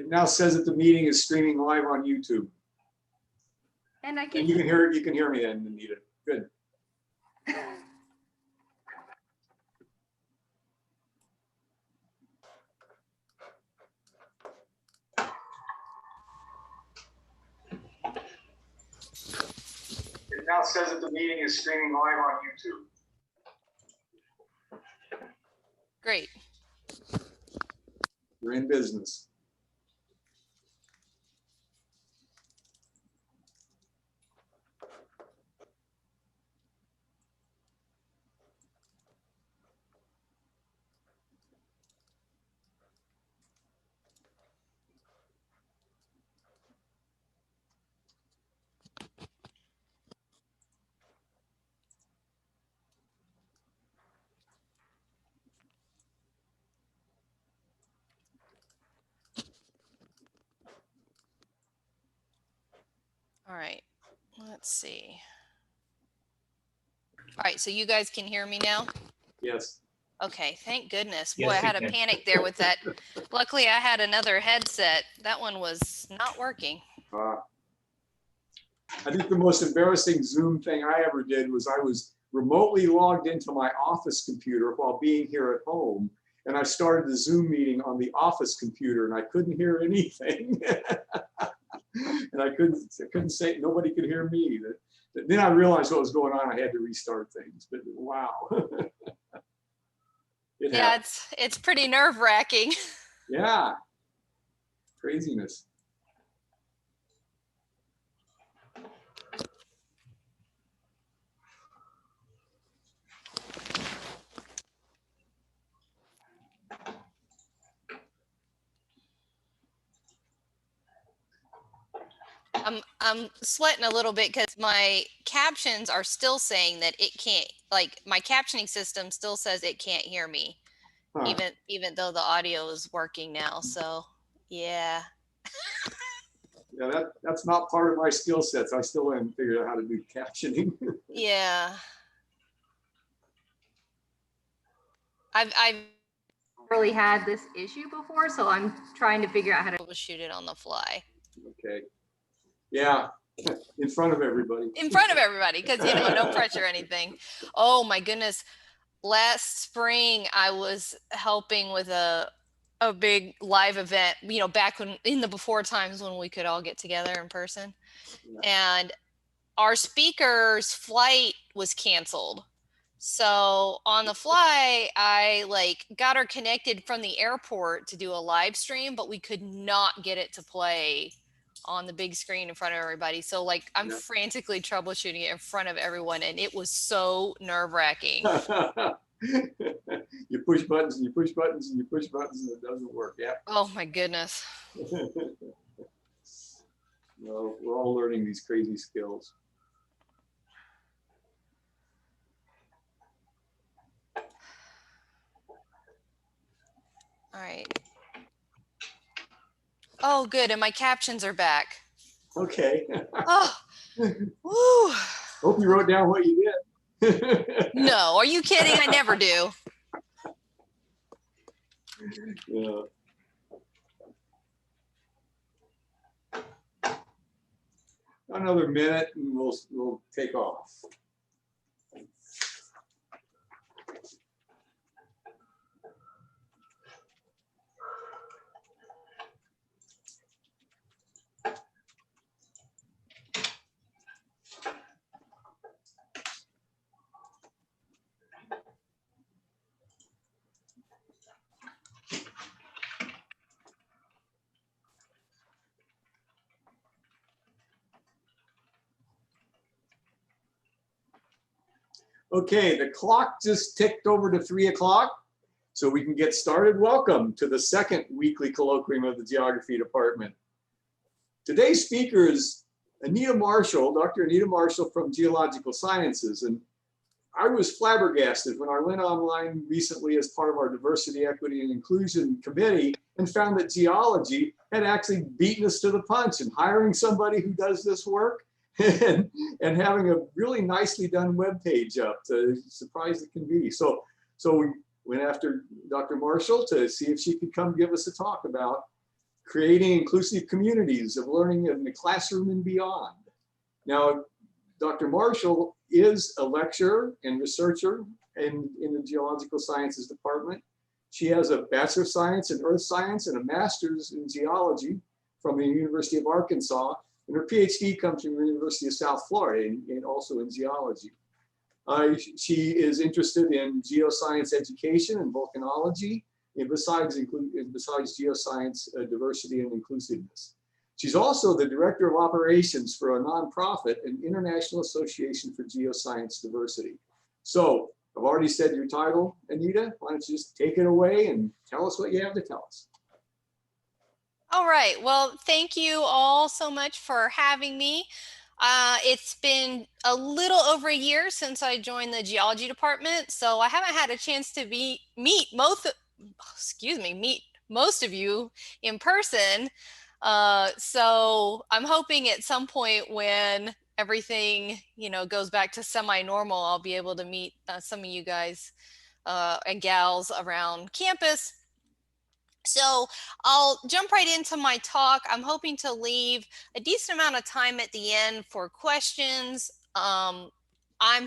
It now says that the meeting is streaming live on YouTube. And I And you can hear me then, Anita. Good. It now says that the meeting is streaming live on YouTube. Great. We're in business. All right, let's see. All right, so you guys can hear me now? Yes. Okay, thank goodness. Boy, Yes, I had we a can. panic there with that. Luckily, I had another headset. That one was not working. I think the most embarrassing Zoom thing I ever did was I was remotely logged into my office computer while being here at home. And I started the Zoom meeting on the office computer and I couldn't hear anything. And I couldn't say, nobody could hear me. Then I realized what was going on. I had to restart things, but wow. Yeah, it's pretty nerve-wracking. Yeah, craziness. I'm sweating a little bit because my captions are still saying that it can't, like my captioning system still says it can't hear me, Huh. even though the audio is working now. So yeah. Yeah, that's not part of my skill sets. I still haven't figured out how to do captioning. Yeah. I've really had this issue before, so I'm trying to figure out how to troubleshoot it on the fly. Okay. Yeah, in front of everybody. In front of everybody, because no pressure or anything. Oh my goodness. Last spring I was helping with a big live event, back when in the before times when we could all get together in person. Yeah. And our speaker's flight was canceled. So on the fly, I got her connected from the airport to do a live stream, but we could not get it to play on the big screen in front of everybody. So I'm frantically troubleshooting it in front of everyone, and it was so nerve-wracking. You push buttons and you push buttons and you push buttons and it doesn't work. Yeah. Oh my goodness. Well, we're all learning these crazy skills. All right. Oh, good. And my captions are back. Okay. Oh, woo. Hope you wrote down what you did. No, are you kidding? I never do. Yeah. Another minute and we'll take off. Okay, the clock just ticked over to 3 o'clock, so we can get started. Welcome to the second weekly colloquium of the Geography Department. Today's speaker is Anita Marshall, Dr. Anita Marshall from Geological Sciences. And I was flabbergasted when I went online recently as part of our Diversity, Equity, and Inclusion Committee and found that geology had actually beaten us to the punch in hiring somebody who does this work. And having a really nicely done web page up, to surprise it can be. So we went after Dr. Marshall to see if she could come give us a talk about creating inclusive communities of learning in the classroom and beyond. Now, Dr. Marshall is a lecturer and researcher in the Geological Sciences Department. She has a Bachelor of Science in Earth Science and a Master's in Geology from the University of Arkansas. And her PhD comes from the University of South Florida and also in geology. She is interested in geoscience education and volcanology, and besides geoscience, diversity and inclusiveness. She's also the Director of Operations for a nonprofit, an International Association for Geoscience Diversity. So I've already said your title, Anita. Why don't you just take it away and tell us what you have to tell us. All right. Well, thank you all so much for having me. It's been a little over a year since I joined the geology department, so I haven't had a chance to meet most of you in person. So I'm hoping at some point when everything, goes back to semi-normal, I'll be able to meet some of you guys and gals around campus. So I'll jump right into my talk. I'm hoping to leave a decent amount of time at the end for questions. I'm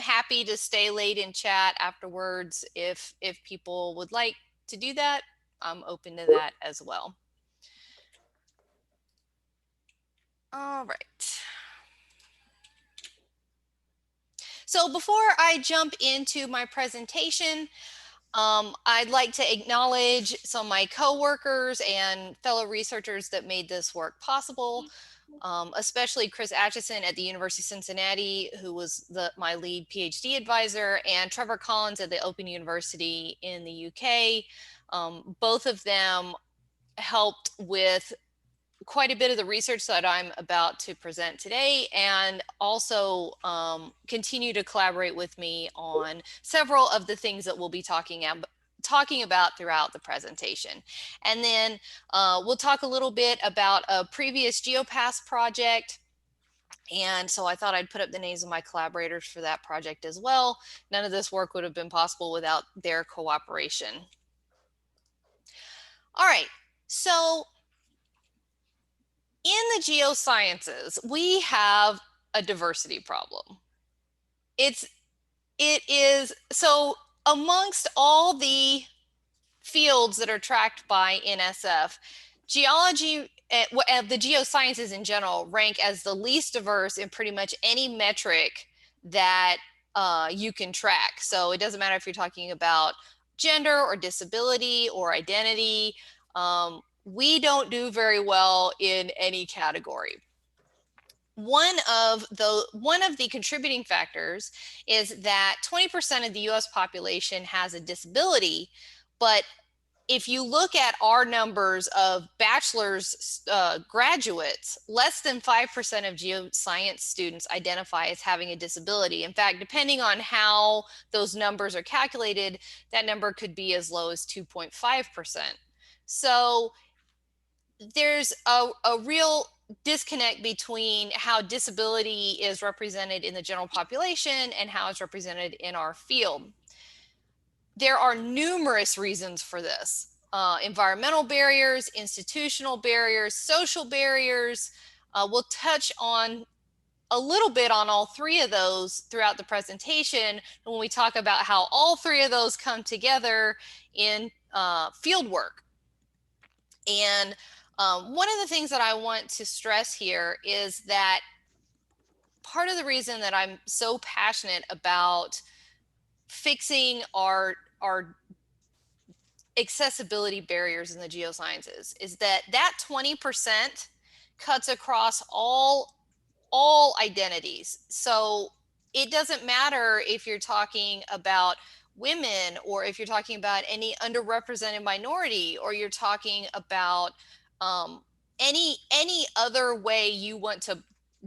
happy to stay late and chat afterwards if people would like to do that. I'm open to that as well. All right. So before I jump into my presentation, I'd like to acknowledge some of my coworkers and fellow researchers that made this work possible, especially Chris Atchison at the University of Cincinnati, who was my lead PhD advisor, and Trevor Collins at the Open University in the UK. Both of them helped with quite a bit of the research that I'm about to present today, and also continue to collaborate with me on several of the things that we'll be talking about throughout the presentation. And then we'll talk a little bit about a previous GeoPass project. And so I thought I'd put up the names of my collaborators for that project as well. None of this work would have been possible without their cooperation. All right, so in the geosciences, we have a diversity problem. It is so amongst all the fields that are tracked by NSF, geology, the geosciences in general rank as the least diverse in pretty much any metric that you can track. So it doesn't matter if you're talking about gender or disability or identity. We don't do very well in any category. One of the contributing factors is that 20% of the US population has a disability, but if you look at our numbers of bachelor's graduates, less than 5% of geoscience students identify as having a disability. In fact, depending on how those numbers are calculated, that number could be as low as 2.5%. So there's a real disconnect between how disability is represented in the general population and how it's represented in our field. There are numerous reasons for this. Environmental barriers, institutional barriers, social barriers. We'll touch on a little bit on all three of those throughout the presentation when we talk about how all three of those come together in field work. And one of the things that I want to stress here is that part of the reason that I'm so passionate about fixing our accessibility barriers in the geosciences is that 20% cuts across all identities. So it doesn't matter if you're talking about women or if you're talking about any underrepresented minority or you're talking about any other way you want to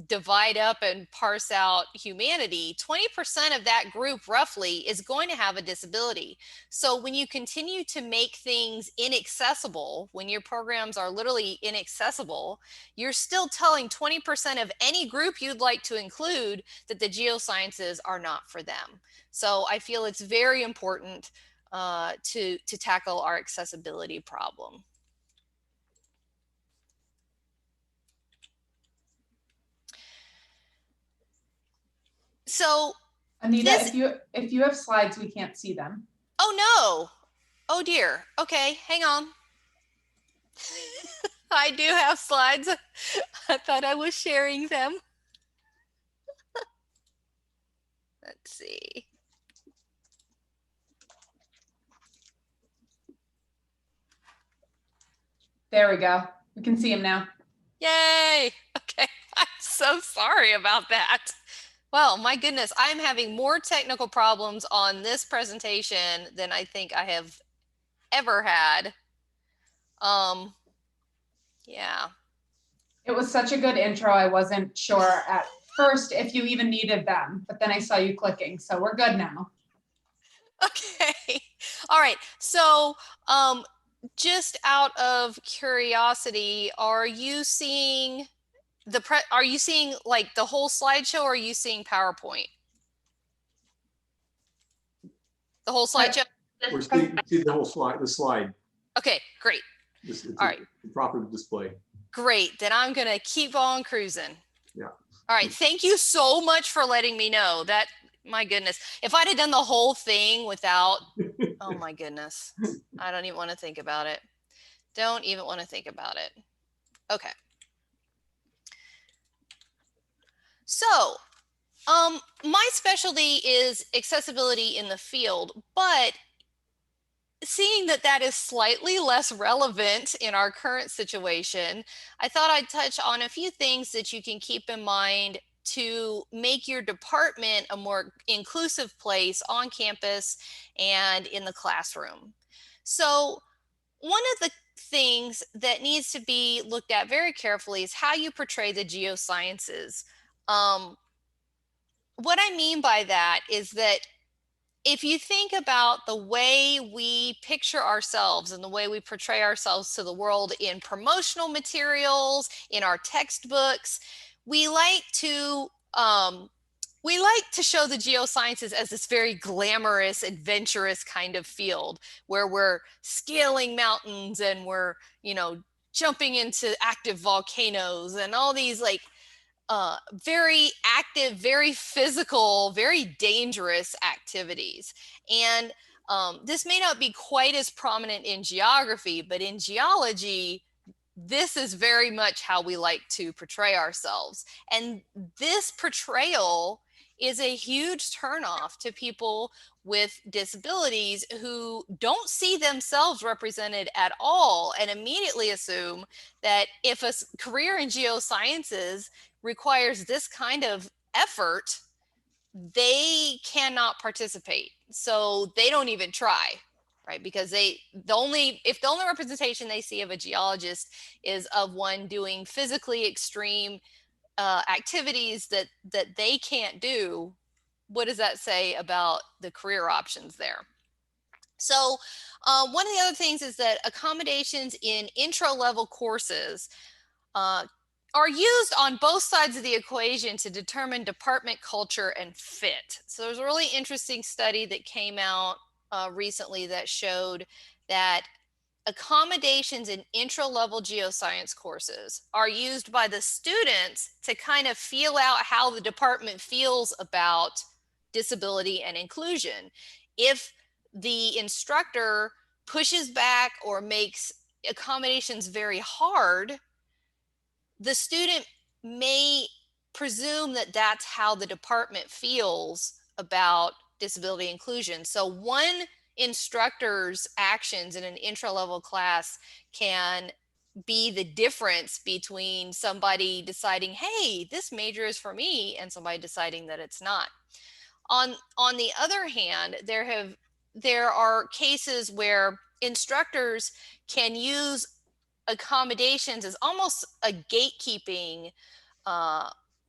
divide up and parse out humanity. 20% of that group roughly is going to have a disability. So when you continue to make things inaccessible, when your programs are literally inaccessible, you're still telling 20% of any group you'd like to include that the geosciences are not for them. So I feel it's very important to tackle our accessibility problem. So Anita, this, if you have slides, we can't see them. oh no. Oh dear. Okay, hang on. I do have slides. I thought I was sharing them. Let's see. There we go. We can see them now. Yay. Okay. I'm so sorry about that. Well, my goodness, I'm having more technical problems on this presentation than I think I have ever had. Yeah. It was such a good intro. I wasn't sure at first if you even needed them, but then I saw you clicking, so we're good now. Okay. All right. So, just out of curiosity, are you seeing like the whole slideshow, or are you seeing PowerPoint? The whole slideshow? We're seeing the whole slide, the slide. Okay, great. It's All right. a proper display. Great. Then I'm going to keep on cruising. Yeah. All right. Thank you so much for letting me know that. My goodness. If I'd have done the whole thing without, oh my goodness. I don't even want to think about it. Don't even want to think about it. Okay. So, my specialty is accessibility in the field, but seeing that that is slightly less relevant in our current situation, I thought I'd touch on a few things that you can keep in mind to make your department a more inclusive place on campus and in the classroom. So one of the things that needs to be looked at very carefully is how you portray the geosciences. What I mean by that is that if you think about the way we picture ourselves and the way we portray ourselves to the world in promotional materials, in our textbooks, we like to show the geosciences as this very glamorous, adventurous kind of field where we're scaling mountains and we're, jumping into active volcanoes and all these like very active, very physical, very dangerous activities. And this may not be quite as prominent in geography, but in geology, this is very much how we like to portray ourselves. And this portrayal is a huge turnoff to people with disabilities who don't see themselves represented at all and immediately assume that if a career in geosciences requires this kind of effort, they cannot participate. So they don't even try, right? Because if the only representation they see of a geologist is of one doing physically extreme activities that they can't do, what does that say about the career options there? So one of the other things is that accommodations in intro level courses are used on both sides of the equation to determine department culture and fit. So there's a really interesting study that came out recently that showed that accommodations in intro-level geoscience courses are used by the students to kind of feel out how the department feels about disability and inclusion. If the instructor pushes back or makes accommodations very hard, the student may presume that that's how the department feels about disability inclusion. So one instructor's actions in an intro-level class can be the difference between somebody deciding, hey, this major is for me, and somebody deciding that it's not. On the other hand, there are cases where instructors can use accommodations as almost a gatekeeping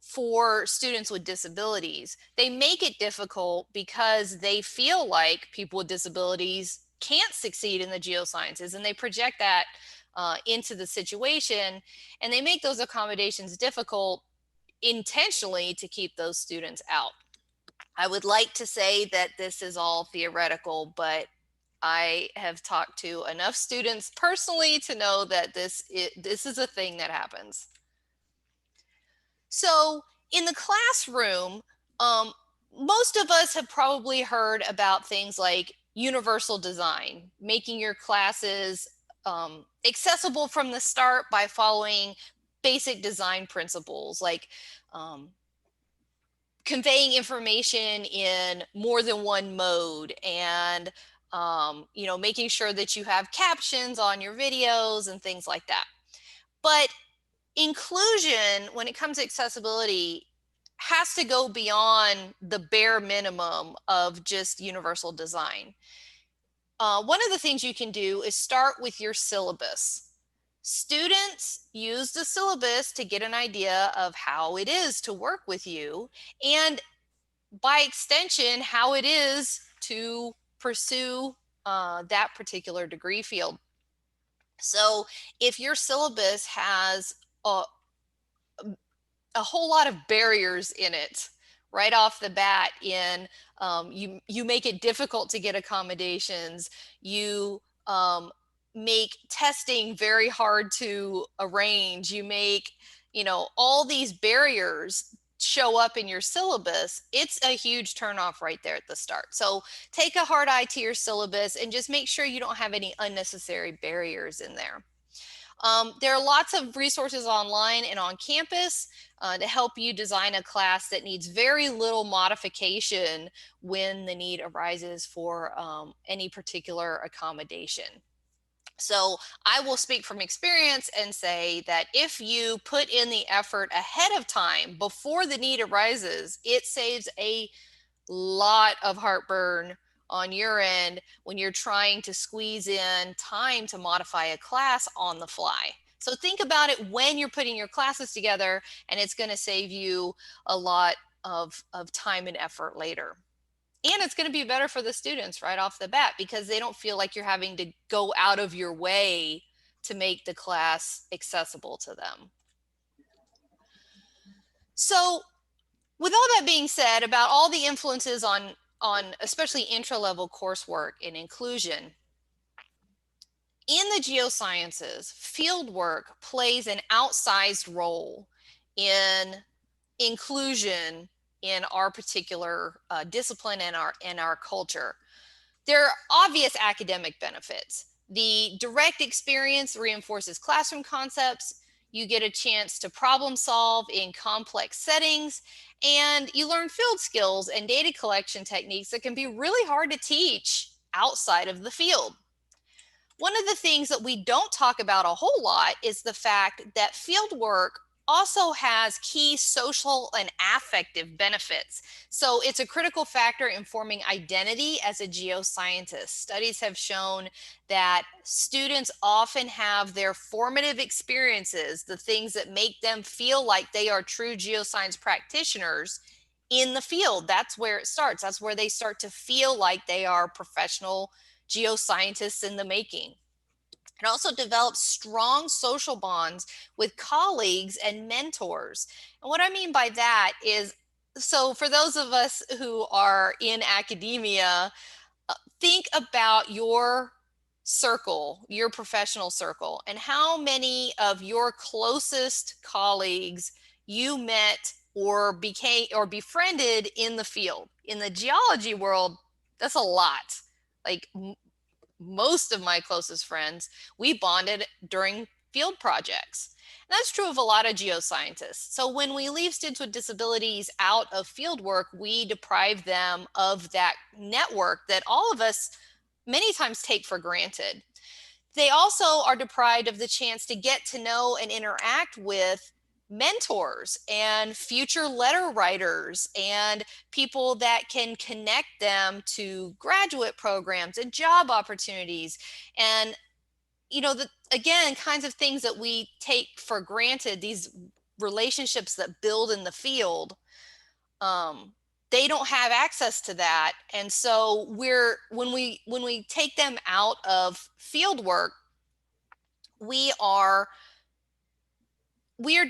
for students with disabilities. They make it difficult because they feel like people with disabilities can't succeed in the geosciences, and they project that into the situation, and they make those accommodations difficult intentionally to keep those students out. I would like to say that this is all theoretical, but I have talked to enough students personally to know that this is a thing that happens. So in the classroom, most of us have probably heard about things like universal design, making your classes accessible from the start by following basic design principles, like conveying information in more than one mode, and making sure that you have captions on your videos and things like that. But inclusion, when it comes to accessibility, has to go beyond the bare minimum of just universal design. One of the things you can do is start with your syllabus. Students use the syllabus to get an idea of how it is to work with you, and by extension, how it is to pursue that particular degree field. So if your syllabus has a whole lot of barriers in it right off the bat, you make it difficult to get accommodations, you make testing very hard to arrange, you make all these barriers show up in your syllabus, it's a huge turnoff right there at the start. So take a hard eye to your syllabus and just make sure you don't have any unnecessary barriers in there. There are lots of resources online and on campus to help you design a class that needs very little modification when the need arises for any particular accommodation. So I will speak from experience and say that if you put in the effort ahead of time before the need arises, it saves a lot of heartburn on your end when you're trying to squeeze in time to modify a class on the fly. So think about it when you're putting your classes together, and it's going to save you a lot of time and effort later. And it's going to be better for the students right off the bat because they don't feel like you're having to go out of your way to make the class accessible to them. So with all that being said about all the influences on especially intro-level coursework and inclusion, in the geosciences, fieldwork plays an outsized role in inclusion in our particular discipline and our culture. There are obvious academic benefits. The direct experience reinforces classroom concepts. You get a chance to problem solve in complex settings, and you learn field skills and data collection techniques that can be really hard to teach outside of the field. One of the things that we don't talk about a whole lot is the fact that field work also has key social and affective benefits. So it's a critical factor in forming identity as a geoscientist. Studies have shown that students often have their formative experiences, the things that make them feel like they are true geoscience practitioners, in the field. That's where it starts. That's where they start to feel like they are professional geoscientists in the making. It also develops strong social bonds with colleagues and mentors. And what I mean by that is, so for those of us who are in academia, think about your circle, your professional circle, and how many of your closest colleagues you met or became or befriended in the field. In the geology world, that's a lot. Like most of my closest friends, we bonded during field projects. And that's true of a lot of geoscientists. So when we leave students with disabilities out of field work, we deprive them of that network that all of us many times take for granted. They also are deprived of the chance to get to know and interact with mentors and future letter writers and people that can connect them to graduate programs and job opportunities. And, again, kinds of things that we take for granted, these relationships that build in the field, they don't have access to that. And so when we take them out of field work, we are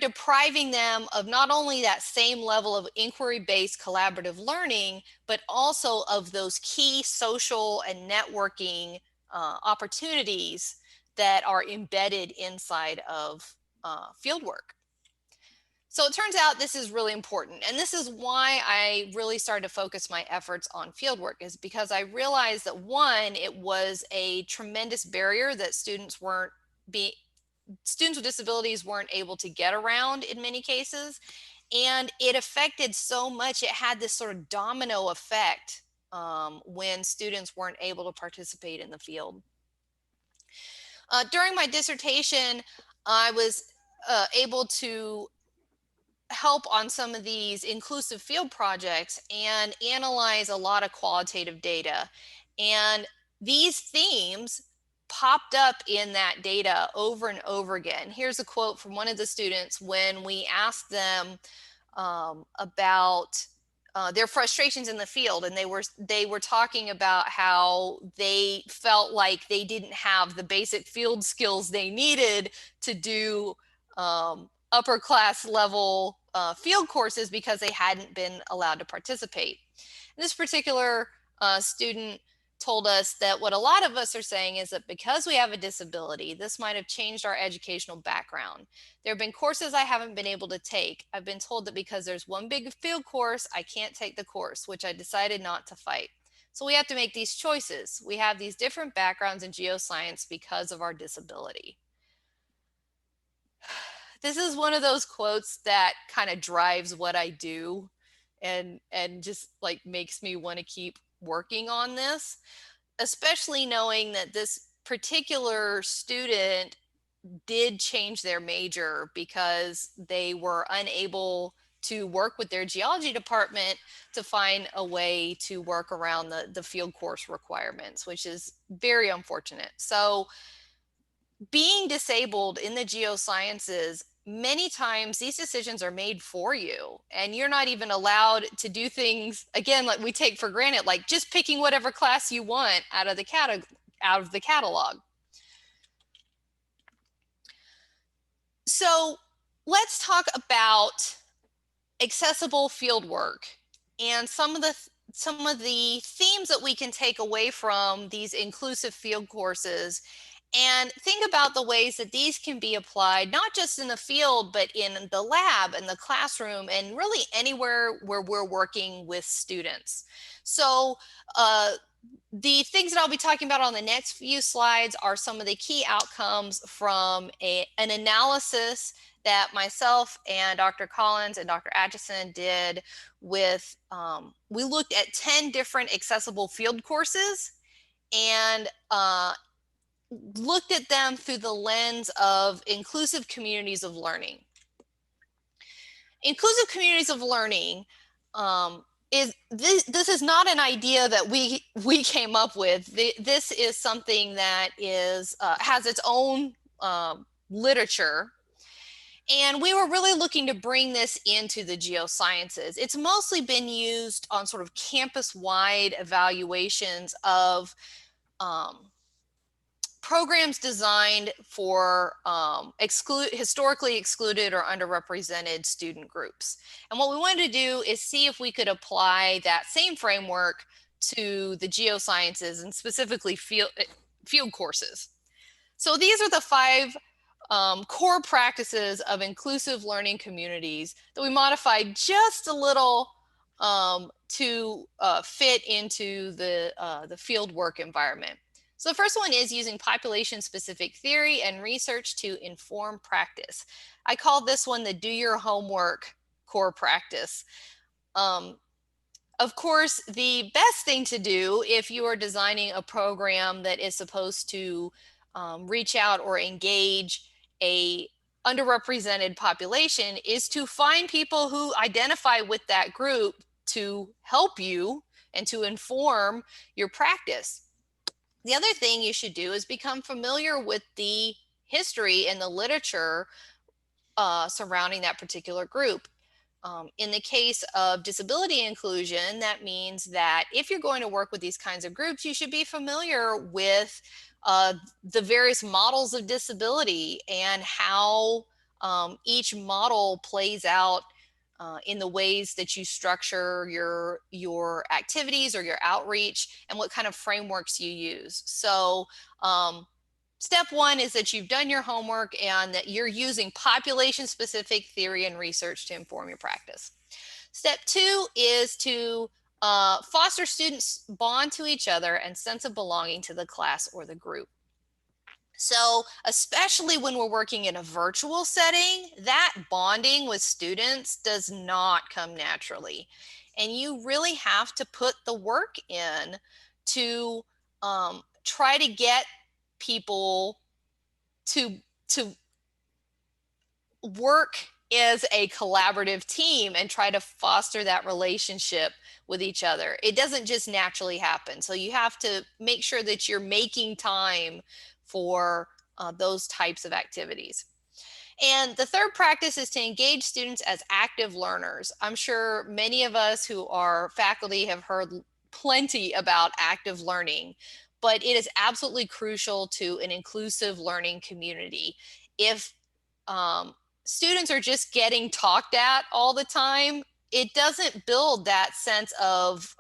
depriving them of not only that same level of inquiry-based collaborative learning, but also of those key social and networking opportunities that are embedded inside of fieldwork. So it turns out this is really important. And this is why I really started to focus my efforts on fieldwork, is because I realized that one, it was a tremendous barrier that students with disabilities weren't able to get around in many cases. And it affected so much, it had this sort of domino effect when students weren't able to participate in the field. During my dissertation, I was able to help on some of these inclusive field projects and analyze a lot of qualitative data. And these themes popped up in that data over and over again. Here's a quote from one of the students when we asked them about their frustrations in the field, and they were talking about how they felt like they didn't have the basic field skills they needed to do upper class level field courses because they hadn't been allowed to participate. And this particular student told us that what a lot of us are saying is that because we have a disability, this might have changed our educational background. There have been courses I haven't been able to take. I've been told that because there's one big field course, I can't take the course, which I decided not to fight. So we have to make these choices. We have these different backgrounds in geoscience because of our disability. This is one of those quotes that kind of drives what I do and just like makes me want to keep working on this, especially knowing that this particular student did change their major because they were unable to work with their geology department to find a way to work around the field course requirements, which is very unfortunate. So being disabled in the geosciences, many times these decisions are made for you and you're not even allowed to do things, again, like we take for granted, like just picking whatever class you want out of the catalog. So let's talk about accessible fieldwork and some of the themes that we can take away from these inclusive field courses, and think about the ways that these can be applied, not just in the field, but in the lab and the classroom and really anywhere where we're working with students. So the things that I'll be talking about on the next few slides are some of the key outcomes from an analysis that myself and Dr. Collins and Dr. Atchison did with, we looked at 10 different accessible field courses and looked at them through the lens of inclusive communities of learning. Inclusive communities of learning this is not an idea that we came up with. This is something that is has its own literature, and we were really looking to bring this into the geosciences. It's mostly been used on sort of campus-wide evaluations of programs designed for historically excluded or underrepresented student groups. And what we wanted to do is see if we could apply that same framework to the geosciences and specifically field courses. So these are the 5 core practices of inclusive learning communities that we modified just a little to fit into the field work environment. So the first one is using population-specific theory and research to inform practice. I call this one the do your homework core practice. Of course, the best thing to do if you are designing a program that is supposed to reach out or engage a underrepresented population is to find people who identify with that group to help you and to inform your practice. The other thing you should do is become familiar with the history and the literature surrounding that particular group. In the case of disability inclusion, that means that if you're going to work with these kinds of groups, you should be familiar with the various models of disability and how each model plays out in the ways that you structure your activities or your outreach and what kind of frameworks you use. So step one is that you've done your homework and that you're using population-specific theory and research to inform your practice. Step two is to foster students' bond to each other and sense of belonging to the class or the group. So especially when we're working in a virtual setting, that bonding with students does not come naturally. And you really have to put the work in to try to get people to work as a collaborative team and try to foster that relationship with each other. It doesn't just naturally happen. So you have to make sure that you're making time for those types of activities. And the third practice is to engage students as active learners. I'm sure many of us who are faculty have heard plenty about active learning, but it is absolutely crucial to an inclusive learning community. If students are just getting talked at all the time, it doesn't build that sense of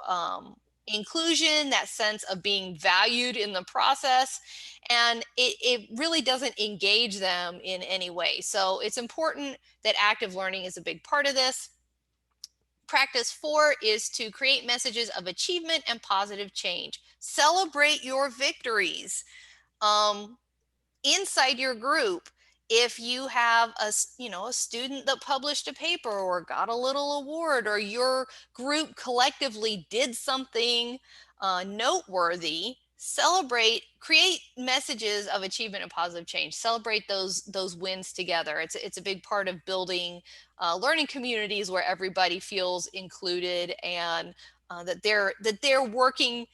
inclusion, that sense of being valued in the process, and it really doesn't engage them in any way. So it's important that active learning is a big part of this. Practice 4 is to create messages of achievement and positive change. Celebrate your victories inside your group. If you have a student that published a paper or got a little award, or your group collectively did something noteworthy, celebrate, create messages of achievement and positive change. Celebrate those wins together. It's a big part of building learning communities where everybody feels included and that they're working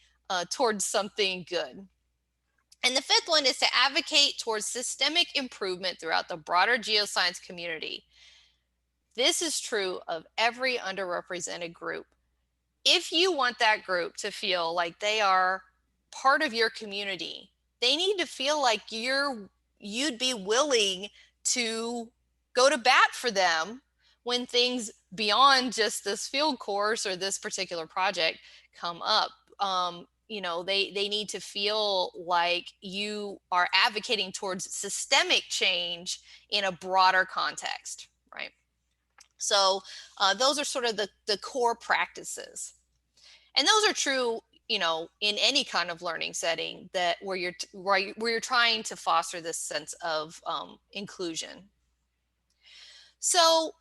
towards something good. And the fifth one is to advocate towards systemic improvement throughout the broader geoscience community. This is true of every underrepresented group. If you want that group to feel like they are part of your community, they need to feel like you'd be willing to go to bat for them when things beyond just this field course or this particular project come up. They need to feel like you are advocating towards systemic change in a broader context, right? So those are sort of the core practices. And those are true, in any kind of learning setting where you're trying to foster this sense of inclusion. So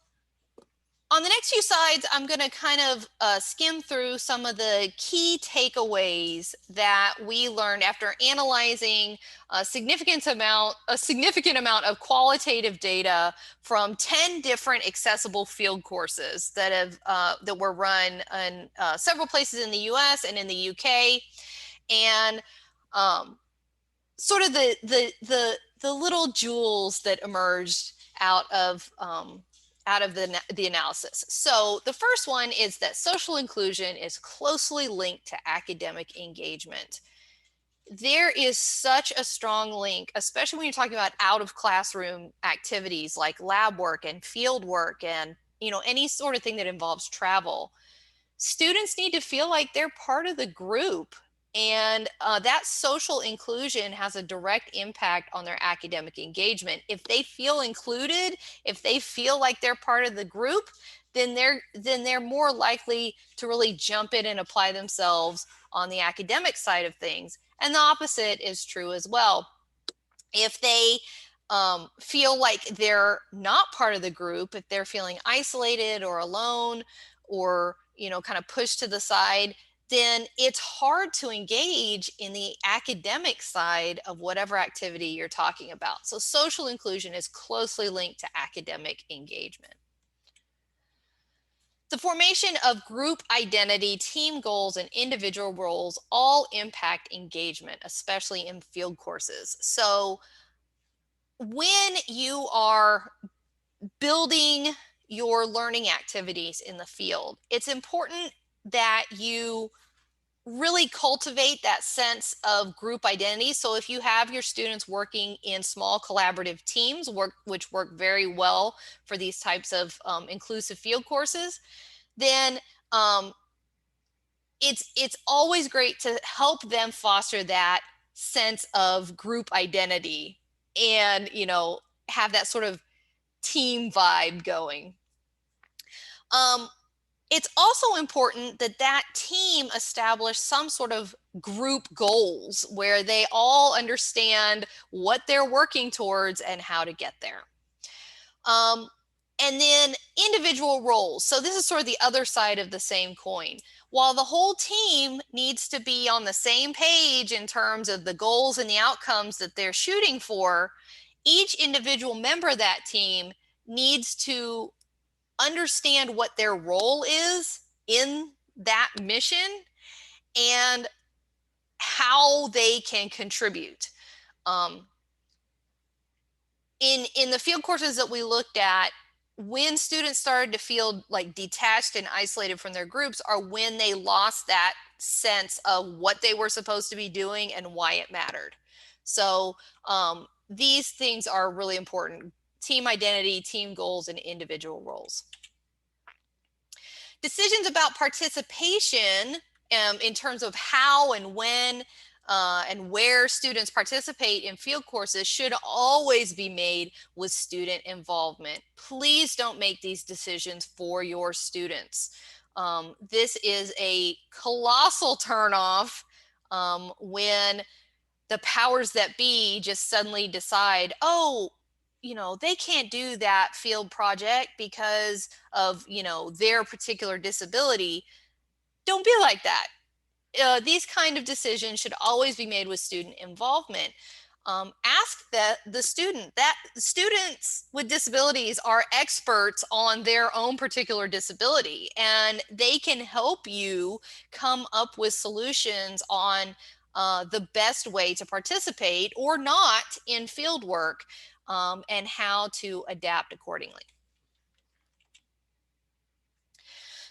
on the next few slides, I'm going to kind of skim through some of the key takeaways that we learned after analyzing a significant amount of qualitative data from 10 different accessible field courses that were run in several places in the US and in the UK, and sort of the little jewels that emerged out of the analysis. So the first one is that social inclusion is closely linked to academic engagement. There is such a strong link, especially when you're talking about out of classroom activities like lab work and field work and any sort of thing that involves travel. Students need to feel like they're part of the group, and that social inclusion has a direct impact on their academic engagement. If they feel included, if they feel like they're part of the group, then they're more likely to really jump in and apply themselves on the academic side of things. And the opposite is true as well. If they feel like they're not part of the group, if they're feeling isolated or alone or kind of pushed to the side, then it's hard to engage in the academic side of whatever activity you're talking about. So social inclusion is closely linked to academic engagement. The formation of group identity, team goals, and individual roles all impact engagement, especially in field courses. So when you are building your learning activities in the field, it's important that you really cultivate that sense of group identity. So if you have your students working in small collaborative teams, which work very well for these types of inclusive field courses, then it's always great to help them foster that sense of group identity and, have that sort of team vibe going. It's also important that that team establish some sort of group goals where they all understand what they're working towards and how to get there. And then individual roles. So this is sort of the other side of the same coin. While the whole team needs to be on the same page in terms of the goals and the outcomes that they're shooting for, each individual member of that team needs to understand what their role is in that mission and how they can contribute. In the field courses that we looked at, when students started to feel like detached and isolated from their groups are when they lost that sense of what they were supposed to be doing and why it mattered. So these things are really important: team identity, team goals, and individual roles. Decisions about participation in terms of how and when and where students participate in field courses should always be made with student involvement. Please don't make these decisions for your students. This is a colossal turnoff when the powers that be just suddenly decide, oh, they can't do that field project because of, their particular disability. Don't be like that. These kind of decisions should always be made with student involvement. Ask the student. That students with disabilities are experts on their own particular disability, and they can help you come up with solutions on the best way to participate or not in field work, and how to adapt accordingly.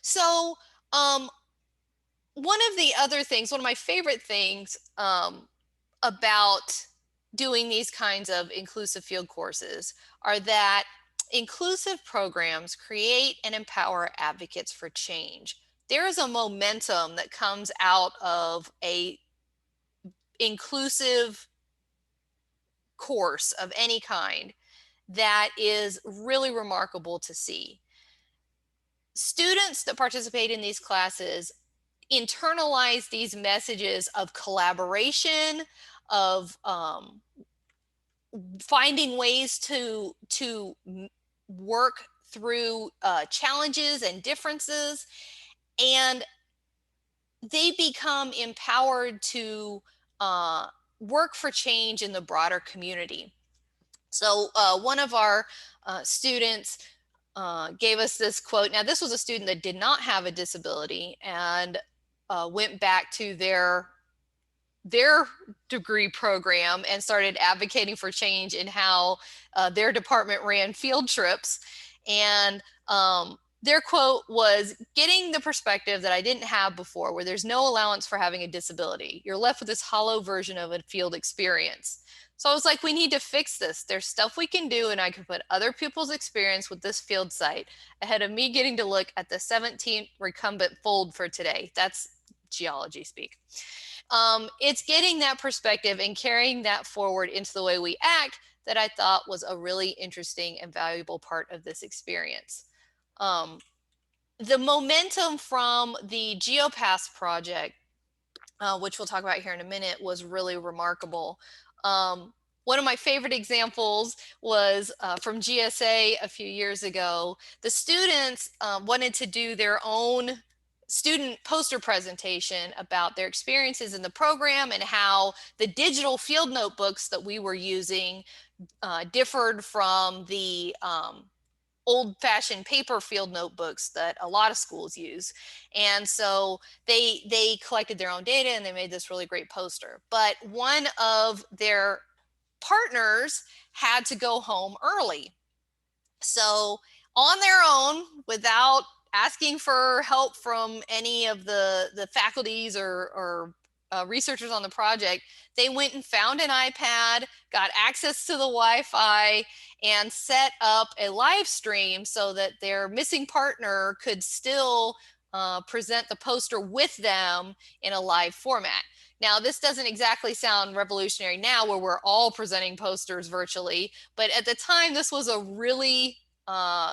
So, one of the other things, one of my favorite things about doing these kinds of inclusive field courses are that inclusive programs create and empower advocates for change. There is a momentum that comes out of a inclusive course of any kind that is really remarkable to see. Students that participate in these classes internalize these messages of collaboration, of finding ways to work through challenges and differences, and they become empowered to work for change in the broader community. So one of our students gave us this quote. Now, this was a student that did not have a disability and went back to their degree program and started advocating for change in how their department ran field trips. And their quote was, "Getting the perspective that I didn't have before, where there's no allowance for having a disability. You're left with this hollow version of a field experience." So I was like, we need to fix this. There's stuff we can do, and I can put other people's experience with this field site ahead of me getting to look at the 17th recumbent fold for today. That's geology speak. It's getting that perspective and carrying that forward into the way we act that I thought was a really interesting and valuable part of this experience. The momentum from the GeoPass project, which we'll talk about here in a minute, was really remarkable. One of my favorite examples was from GSA a few years ago. The students wanted to do their own student poster presentation about their experiences in the program and how the digital field notebooks that we were using differed from the old-fashioned paper field notebooks that a lot of schools use. And so they collected their own data and they made this really great poster. But one of their partners had to go home early. So on their own, without asking for help from any of the faculties or researchers on the project, they went and found an iPad, got access to the Wi-Fi, and set up a live stream so that their missing partner could still present the poster with them in a live format. Now, this doesn't exactly sound revolutionary now where we're all presenting posters virtually, but at the time, this was a really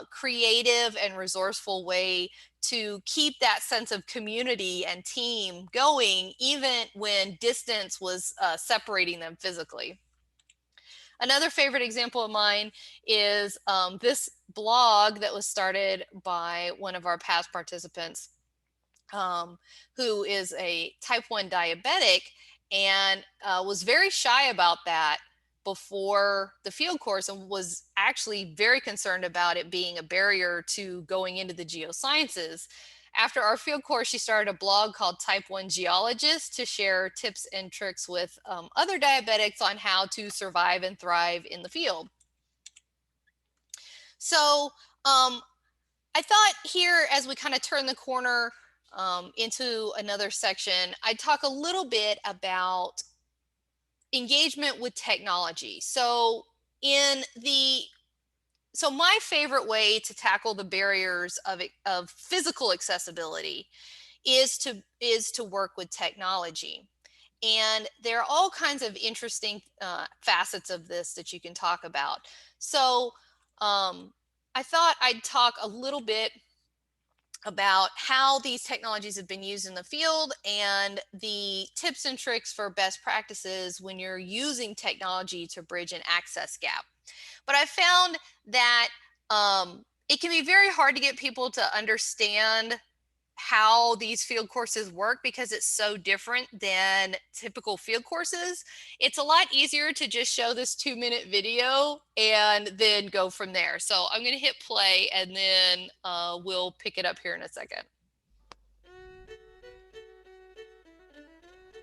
creative and resourceful way to keep that sense of community and team going, even when distance was separating them physically. Another favorite example of mine is this blog that was started by one of our past participants, who is a type 1 diabetic and was very shy about that before the field course and was actually very concerned about it being a barrier to going into the geosciences. After our field course, she started a blog called Type 1 Geologist to share tips and tricks with other diabetics on how to survive and thrive in the field. So I thought here, as we kind of turn the corner into another section, I'd talk a little bit about engagement with technology. So my favorite way to tackle the barriers of physical accessibility is to work with technology. And there are all kinds of interesting facets of this that you can talk about. So I thought I'd talk a little bit about how these technologies have been used in the field and the tips and tricks for best practices when you're using technology to bridge an access gap. But I found that it can be very hard to get people to understand how these field courses work because it's so different than typical field courses. It's a lot easier to just show this 2-minute video and then go from there. So I'm going to hit play and then we'll pick it up here in a second.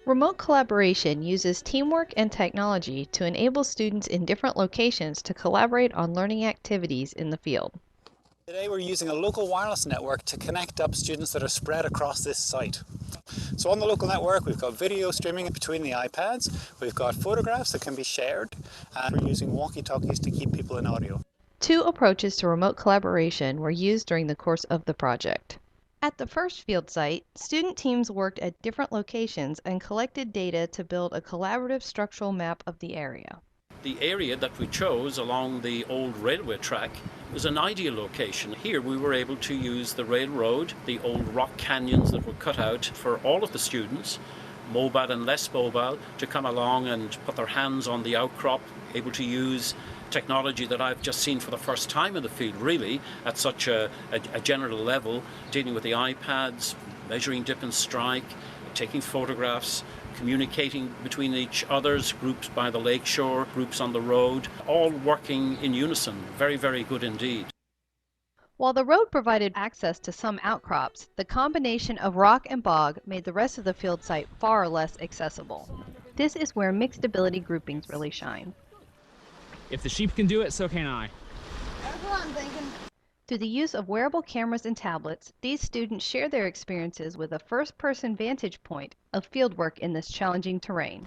Remote collaboration uses teamwork and technology to enable students in different locations to collaborate on learning activities in the field. Today we're using a local wireless network to connect up students that are spread across this site. So on the local network we've got video streaming between the iPads, we've got photographs that can be shared, and we're using walkie-talkies to keep people in audio. 2 approaches to remote collaboration were used during the course of the project. At the first field site, student teams worked at different locations and collected data to build a collaborative structural map of the area. The area that we chose along the old railway track was an ideal location. Here we were able to use the railroad, the old rock canyons that were cut out for all of the students, mobile and less mobile, to come along and put their hands on the outcrop, able to use technology that I've just seen for the first time in the field, really, at such a general level, dealing with the iPads, measuring dip and strike, taking photographs, communicating between each other's, groups by the lakeshore, groups on the road, all working in unison. Very, very good indeed. While the road provided access to some outcrops, the combination of rock and bog made the rest of the field site far less accessible. This is where mixed ability groupings really shine. If the sheep can do it, so can I. That's what I'm thinking. Through the use of wearable cameras and tablets, these students share their experiences with a first-person vantage point of fieldwork in this challenging terrain.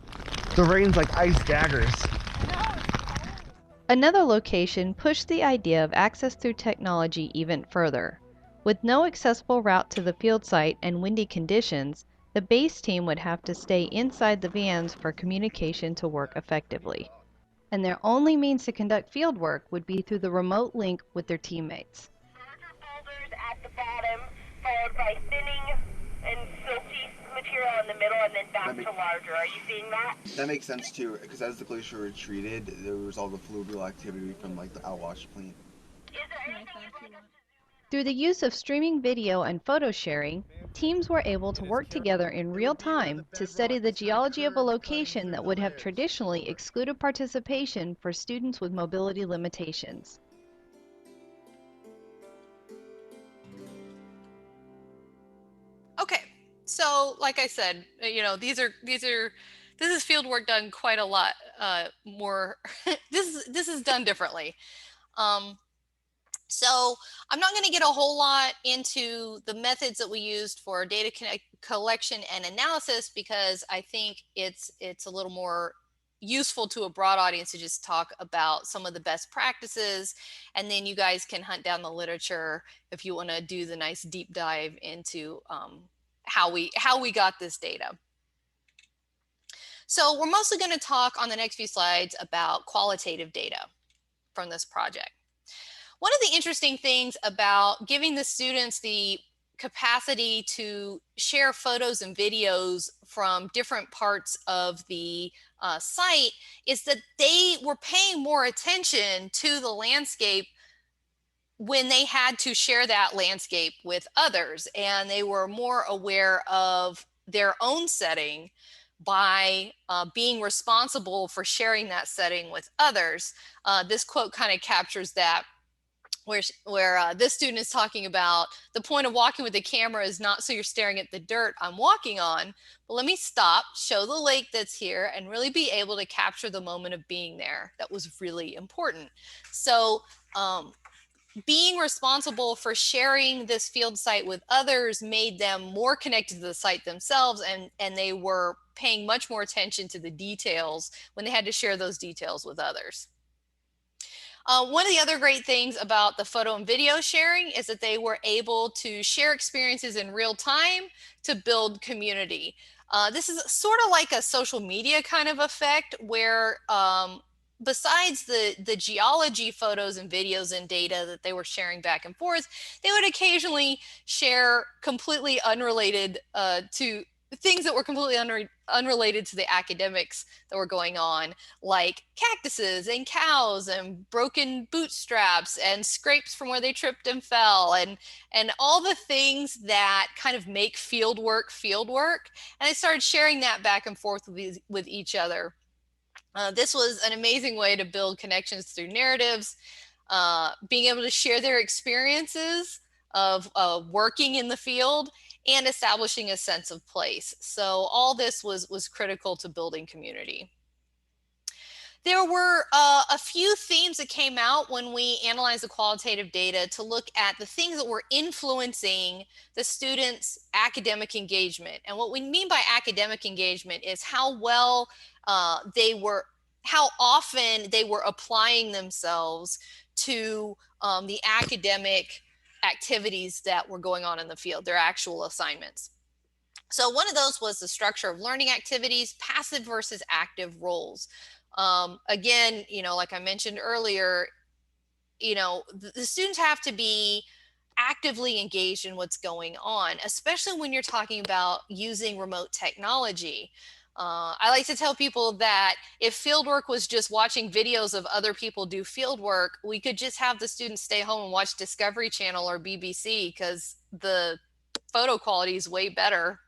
The rain's like ice daggers. Another location pushed the idea of access through technology even further. With no accessible route to the field site and windy conditions, the base team would have to stay inside the vans for communication to work effectively. And their only means to conduct field work would be through the remote link with their teammates. Larger boulders at the bottom, followed by thinning and silty material in the middle, and then back to larger. Are you seeing that? That makes sense too, because as the glacier retreated, there was all the fluvial activity from like the outwash plain. Is there anything you'd like us to Through the use of streaming video and photo sharing, teams were able to work together in real time to study the geology of a location that would have traditionally excluded participation for students with mobility limitations. Okay, so like I said, this is field work done quite a lot more. this is done differently. So I'm not going to get a whole lot into the methods that we used for data collection and analysis because I think it's a little more useful to a broad audience to just talk about some of the best practices, and then you guys can hunt down the literature if you want to do the nice deep dive into how we got this data. So we're mostly going to talk on the next few slides about qualitative data from this project. One of the interesting things about giving the students the capacity to share photos and videos from different parts of the site is that they were paying more attention to the landscape when they had to share that landscape with others, and they were more aware of their own setting by being responsible for sharing that setting with others. This quote kind of captures that, where this student is talking about the point of walking with the camera is not so you're staring at the dirt I'm walking on, but let me stop, show the lake that's here, and really be able to capture the moment of being there. That was really important. So being responsible for sharing this field site with others made them more connected to the site themselves, and they were paying much more attention to the details when they had to share those details with others. One of the other great things about the photo and video sharing is that they were able to share experiences in real time to build community. This is sort of like a social media kind of effect where besides the geology photos and videos and data that they were sharing back and forth, they would occasionally share completely unrelated to things that were completely unrelated to the academics that were going on, like cactuses and cows and broken bootstraps and scrapes from where they tripped and fell, and all the things that kind of make field work. And they started sharing that back and forth with each other. This was an amazing way to build connections through narratives, being able to share their experiences of working in the field and establishing a sense of place. So all this was critical to building community. There were a few themes that came out when we analyzed the qualitative data to look at the things that were influencing the students' academic engagement. And what we mean by academic engagement is how well how often they were applying themselves to the academic activities that were going on in the field, their actual assignments. So one of those was the structure of learning activities, passive versus active roles. Again, like I mentioned earlier, the students have to be actively engaged in what's going on, especially when you're talking about using remote technology. I like to tell people that if fieldwork was just watching videos of other people do fieldwork, we could just have the students stay home and watch Discovery Channel or BBC, because the photo quality is way better,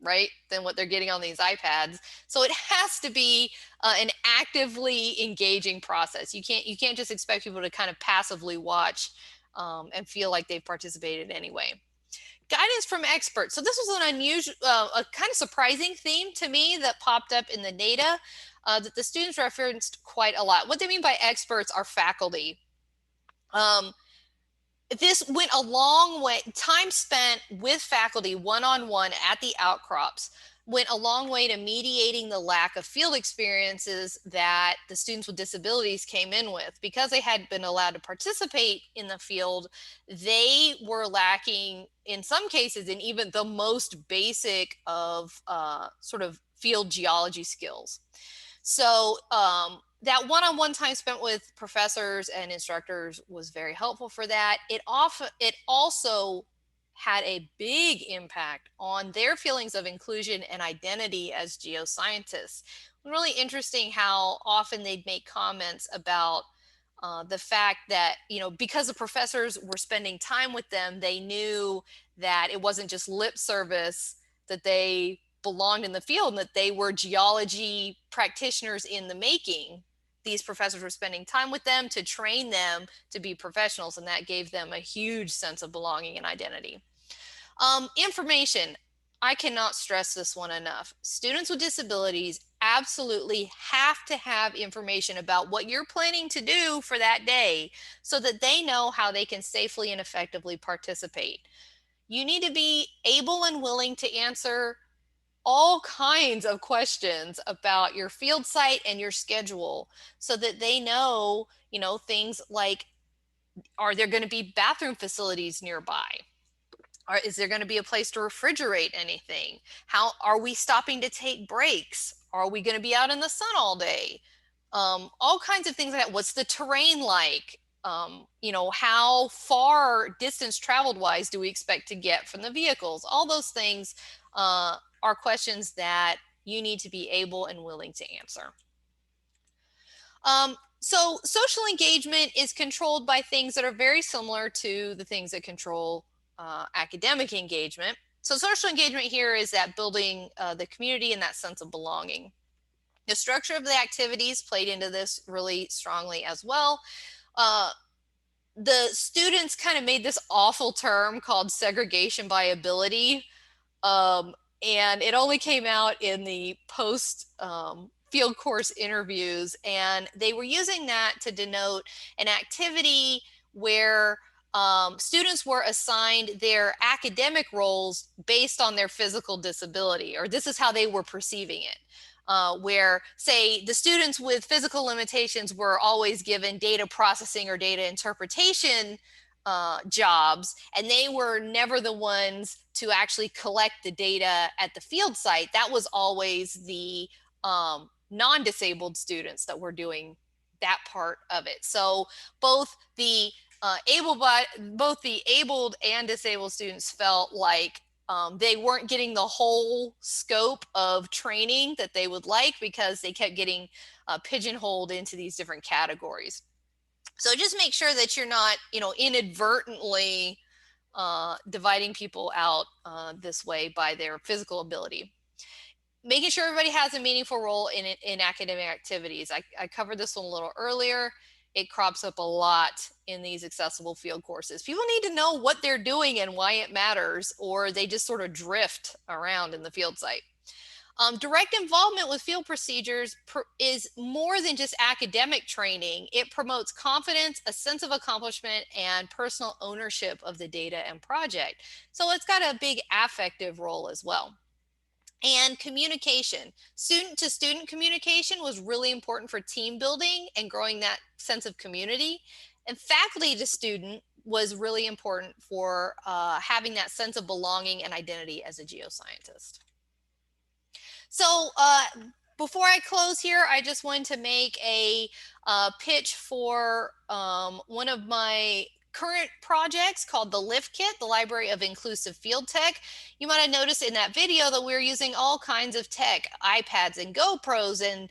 right, than what they're getting on these iPads. So it has to be an actively engaging process. You can't just expect people to kind of passively watch and feel like they've participated anyway. Guidance from experts. So this was an unusual, a kind of surprising theme to me that popped up in the data that the students referenced quite a lot. What they mean by experts are faculty. This went a long way. Time spent with faculty one-on-one at the outcrops went a long way to mediating the lack of field experiences that the students with disabilities came in with. Because they had been allowed to participate in the field, they were lacking in some cases in even the most basic of sort of field geology skills. So that one-on-one time spent with professors and instructors was very helpful for that. It also had a big impact on their feelings of inclusion and identity as geoscientists. Really interesting how often they'd make comments about the fact that, because the professors were spending time with them, they knew that it wasn't just lip service, that they belonged in the field and that they were geology practitioners in the making. These professors were spending time with them to train them to be professionals, and that gave them a huge sense of belonging and identity. Information. I cannot stress this one enough. Students with disabilities absolutely have to have information about what you're planning to do for that day so that they know how they can safely and effectively participate. You need to be able and willing to answer all kinds of questions about your field site and your schedule so that they know, things like, are there going to be bathroom facilities nearby? Or is there going to be a place to refrigerate anything? How are we stopping to take breaks? Are we going to be out in the sun all day? All kinds of things like that. What's the terrain like? How far distance traveled wise do we expect to get from the vehicles? All those things are questions that you need to be able and willing to answer. So social engagement is controlled by things that are very similar to the things that control academic engagement. So social engagement here is that building the community and that sense of belonging. The structure of the activities played into this really strongly as well. The students kind of made this awful term called segregation by ability. And it only came out in the post field course interviews. And they were using that to denote an activity where students were assigned their academic roles based on their physical disability, or this is how they were perceiving it. Where, say, the students with physical limitations were always given data processing or data interpretation jobs, and they were never the ones to actually collect the data at the field site. That was always the non-disabled students that were doing that part of it. So both the abled and disabled students felt like they weren't getting the whole scope of training that they would like because they kept getting pigeonholed into these different categories. So just make sure that you're not, inadvertently dividing people out this way by their physical ability. Making sure everybody has a meaningful role in academic activities. I covered this one a little earlier. It crops up a lot in these accessible field courses. People need to know what they're doing and why it matters, or they just sort of drift around in the field site. Direct involvement with field procedures is more than just academic training. It promotes confidence, a sense of accomplishment, and personal ownership of the data and project. So it's got a big affective role as well. And communication, student to student communication was really important for team building and growing that sense of community. And faculty to student was really important for having that sense of belonging and identity as a geoscientist. So before I close here, I just wanted to make a pitch for one of my current projects called the Lift Kit, the Library of Inclusive Field Tech. You might have noticed in that video that we're using all kinds of tech, iPads and GoPros and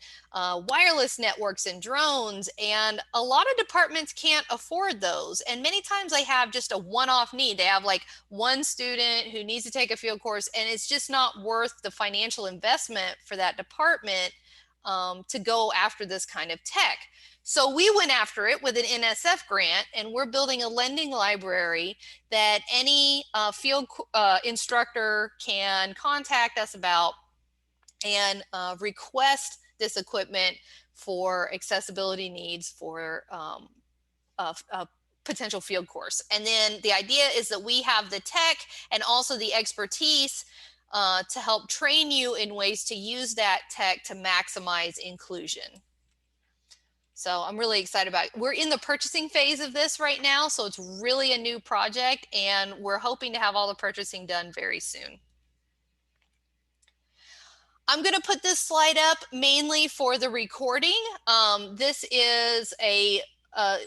wireless networks and drones, and a lot of departments can't afford those. And many times they have just a one-off need. They have like one student who needs to take a field course, and it's just not worth the financial investment for that department to go after this kind of tech. So we went after it with an NSF grant, and we're building a lending library that any field instructor can contact us about and request this equipment for accessibility needs for a potential field course. And then the idea is that we have the tech and also the expertise to help train you in ways to use that tech to maximize inclusion. So I'm really excited about it. We're in the purchasing phase of this right now, so it's really a new project, and we're hoping to have all the purchasing done very soon. I'm going to put this slide up mainly for the recording. This is a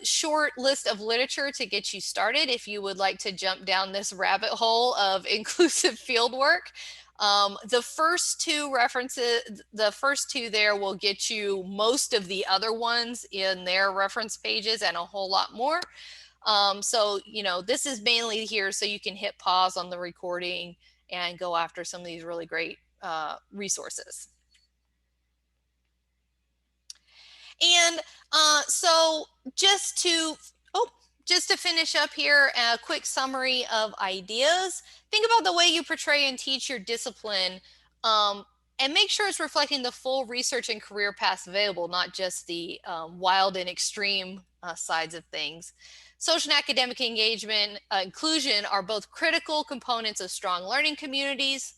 short list of literature to get you started if you would like to jump down this rabbit hole of inclusive fieldwork. The first two references, the first two there will get you most of the other ones in their reference pages and a whole lot more. So, this is mainly here so you can hit pause on the recording and go after some of these really great resources. And so just to finish up here, a quick summary of ideas. Think about the way you portray and teach your discipline, and make sure it's reflecting the full research and career paths available, not just the wild and extreme sides of things. Social and academic engagement, inclusion are both critical components of strong learning communities.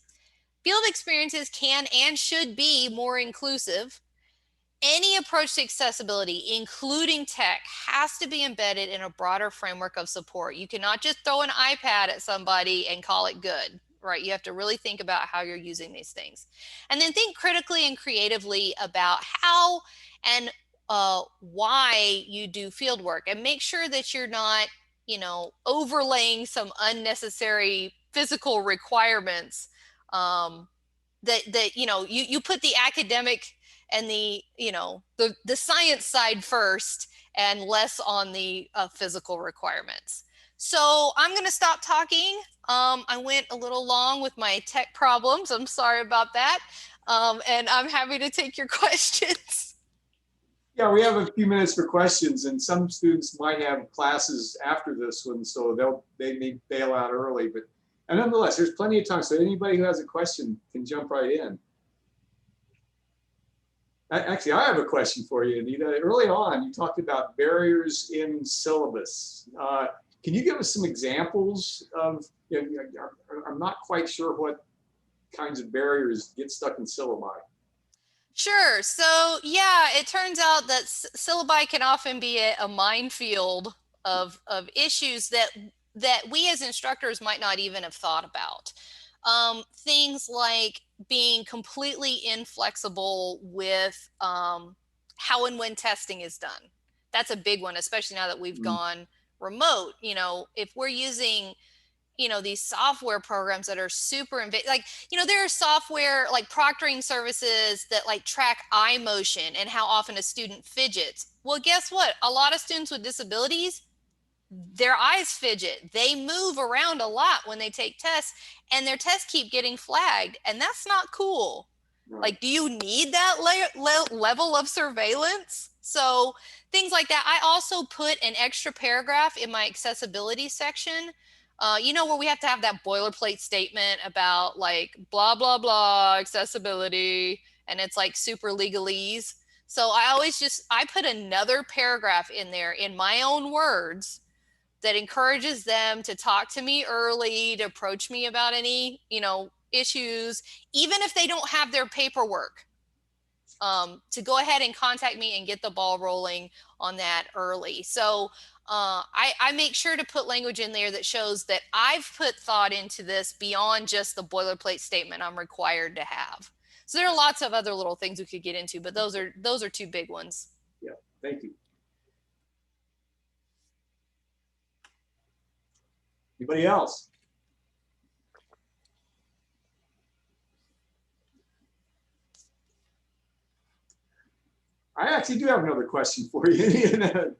field experiences can and should be more inclusive. Any approach to accessibility, including tech, has to be embedded in a broader framework of support. You cannot just throw an iPad at somebody and call it good, right? You have to really think about how you're using these things. And then think critically and creatively about how and why you do field work, and make sure that you're not, overlaying some unnecessary physical requirements, that you put the academic and the science side first and less on the physical requirements. So I'm going to stop talking. I went a little long with my tech problems. I'm sorry about that. And I'm happy to take your questions. Yeah, we have a few minutes for questions, and some students might have classes after this one, so they may bail out early, but nonetheless, there's plenty of time. So anybody who has a question can jump right in. Actually, I have a question for you, Anita. Early on, you talked about barriers in syllabus. Can you give us some examples of, I'm not quite sure what kinds of barriers get stuck in syllabi. Sure. So yeah, it turns out that syllabi can often be a minefield of issues that we as instructors might not even have thought about. Things like being completely inflexible with how and when testing is done. That's a big one, especially now that we've gone remote. If we're using these software programs that are super there are software like proctoring services that like track eye motion and how often a student fidgets. Well, guess what? A lot of students with disabilities, their eyes fidget. They move around a lot when they take tests, and their tests keep getting flagged, and that's not cool. Right. Like, do you need that level of surveillance? So things like that. I also put an extra paragraph in my accessibility section, where we have to have that boilerplate statement about like blah, blah, blah, accessibility, and it's like super legalese. So I put another paragraph in there in my own words that encourages them to talk to me early, to approach me about any, issues, even if they don't have their paperwork, to go ahead and contact me and get the ball rolling on that early. So I make sure to put language in there that shows that I've put thought into this beyond just the boilerplate statement I'm required to have. So there are lots of other little things we could get into, but those are two big ones. Yeah, thank you. Anybody else? I actually do have another question for you.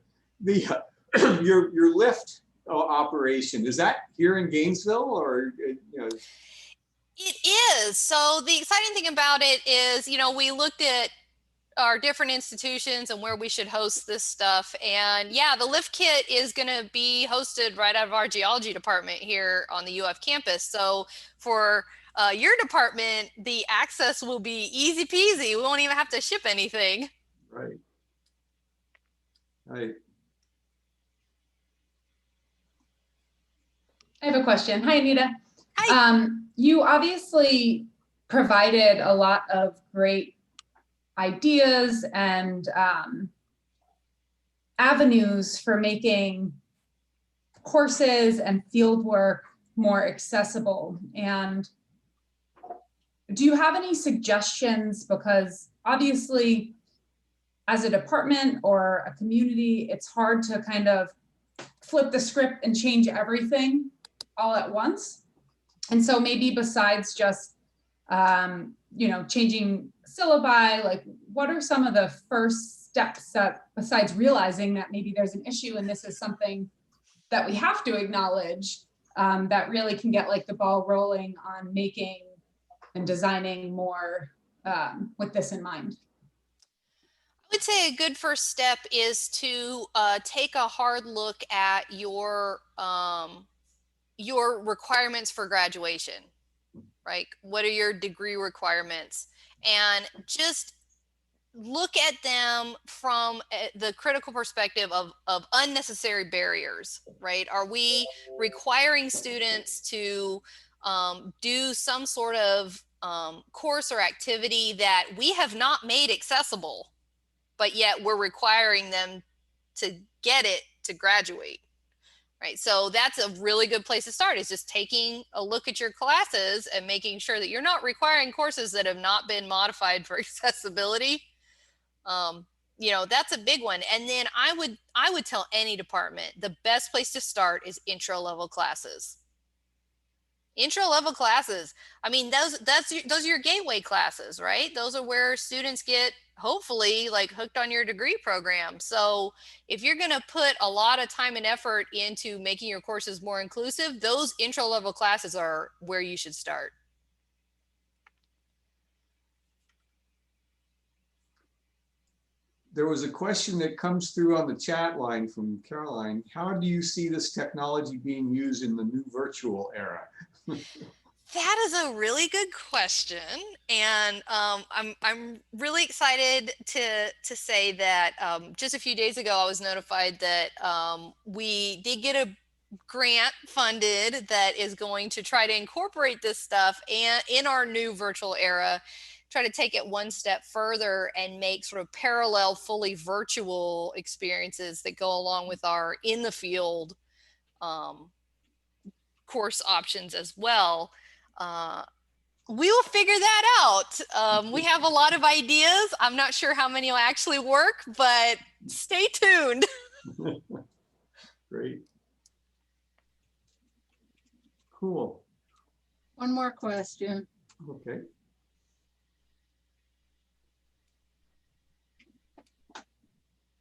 Your lift operation, is that here in Gainesville, or It is. So the exciting thing about it is, we looked at our different institutions and where we should host this stuff. And yeah, the lift kit is going to be hosted right out of our geology department here on the UF campus. So for your department, the access will be easy peasy. We won't even have to ship anything. Right. Right. I have a question. Hi, Anita. Hi. You obviously provided a lot of great ideas and avenues for making courses and fieldwork more accessible. And do you have any suggestions? Because obviously, as a department or a community, it's hard to kind of flip the script and change everything all at once. And so maybe besides just, changing syllabi, like what are some of the first steps that, besides realizing that maybe there's an issue and this is something that we have to acknowledge, that really can get like the ball rolling on making and designing more with this in mind? I would say a good first step is to take a hard look at your requirements for graduation, right? What are your degree requirements? And just look at them from the critical perspective of unnecessary barriers, right? Are we requiring students to do some sort of course or activity that we have not made accessible, but yet we're requiring them to get it to graduate, right? So that's a really good place to start, is just taking a look at your classes and making sure that you're not requiring courses that have not been modified for accessibility. You know, that's a big one. And then I would tell any department, the best place to start is intro level classes. Intro level classes. I mean, those are your gateway classes, right? Those are where students get, hopefully, like hooked on your degree program. So if you're going to put a lot of time and effort into making your courses more inclusive, those intro level classes are where you should start. There was a question that comes through on the chat line from Caroline. How do you see this technology being used in the new virtual era? That is a really good question, and I'm really excited to say that just a few days ago I was notified that we did get a grant funded that is going to try to incorporate this stuff and in our new virtual era, try to take it one step further and make sort of parallel, fully virtual experiences that go along with our in the field course options as well. We will figure that out. We have a lot of ideas. I'm not sure how many will actually work, but stay tuned. Great. Cool. One more question. Okay.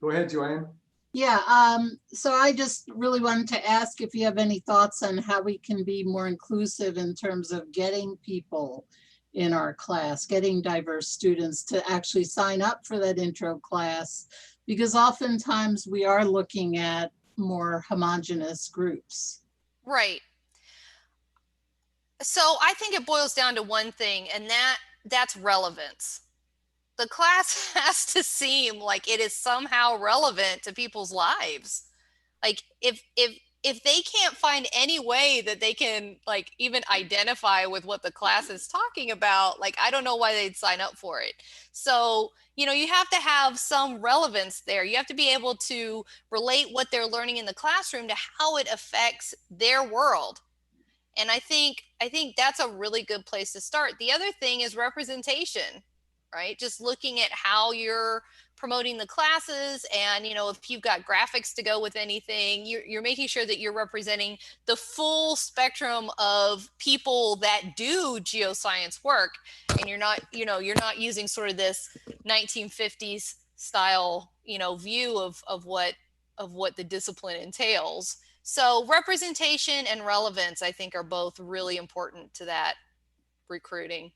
Go ahead, Joanne. Yeah, so I just really wanted to ask if you have any thoughts on how we can be more inclusive in terms of getting people in our class, getting diverse students to actually sign up for that intro class, because oftentimes we are looking at more homogeneous groups. Right. So I think it boils down to one thing, and that's relevance. The class has to seem like it is somehow relevant to people's lives. Like if they can't find any way that they can like even identify with what the class is talking about, like I don't know why they'd sign up for it. So, you know, you have to have some relevance there. You have to be able to relate what they're learning in the classroom to how it affects their world. And I think that's a really good place to start. The other thing is representation, right? Just looking at how you're promoting the classes, and, you know, if you've got graphics to go with anything, you're making sure that you're representing the full spectrum of people that do geoscience work. And you're not, you know, you're not using sort of this 1950s style, you know, view of what the discipline entails. So representation and relevance, I think, are both really important to that recruiting.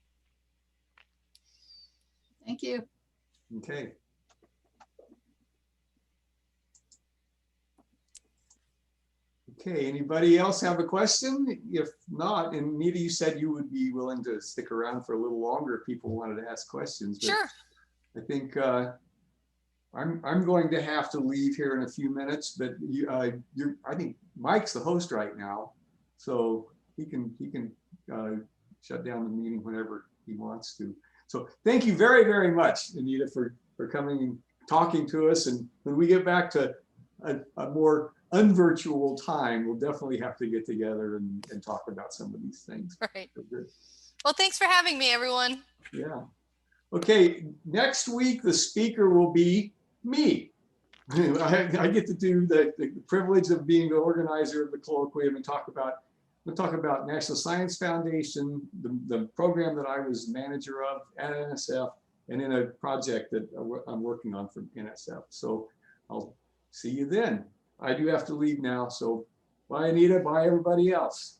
Thank you. Okay. Okay, anybody else have a question? If not, and Anita, you said you would be willing to stick around for a little longer if people wanted to ask questions. But sure. I think I'm going to have to leave here in a few minutes, but I think Mike's the host right now, so he can shut down the meeting whenever he wants to. So thank you very, very much, Anita, for coming and talking to us. And when we get back to a more unvirtual time, we'll definitely have to get together and talk about some of these things. Right. Well, thanks for having me, everyone. Yeah. Okay, next week, the speaker will be me. I get to do the privilege of being the organizer of the colloquium and we'll talk about National Science Foundation, the program that I was manager of at NSF, and in a project that I'm working on for NSF. So I'll see you then. I do have to leave now, so bye Anita, bye everybody else.